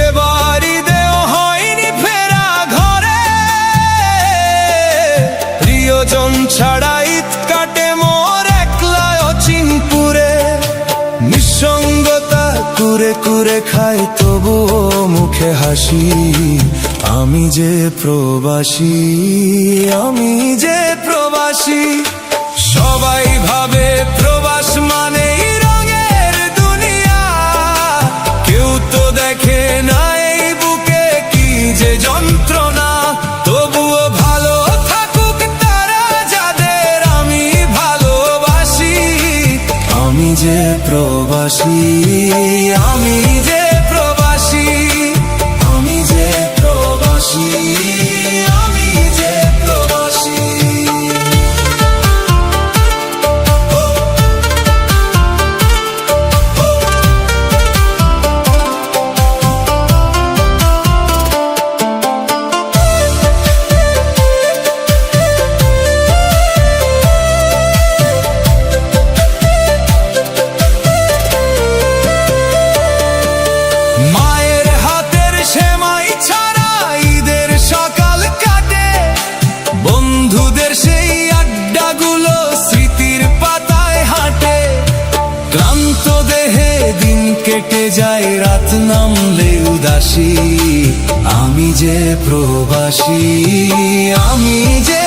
এবারই দেও হয়নি ফেরা ঘরে, প্রিয়জন ছাড়া ঈদ কাটে মোর একলা অচিনপুরে। নিঃসঙ্গতা কুরে কুরে খায় তবুও মুখে হাসি, আমি যে প্রবাসী, আমি যে প্রবাসী। সবাই ভাবে প্রবাস মানেই রঙের দুনিয়া, কেউ তো দেখে না এই বুকে কি যে যন্ত্রণা। তবুও ভালো থাকুক তারা যাদের আমি ভালোবাসি, আমি যে প্রবাসী, আমি যে প্রবাসী, আমি যে প্রবাসী, আমি যে প্রবাসী। মায়ের হাতের সেমাই ছাড়া ঈদের সকাল কাটে, বন্ধুদের সেই আড্ডাগুলো স্মৃতির পাতায় হাঁটে। ক্লান্ত দেহে দিন কেটে যায় রাত নামলে উদাসী, আমি যে প্রবাসী, আমি যে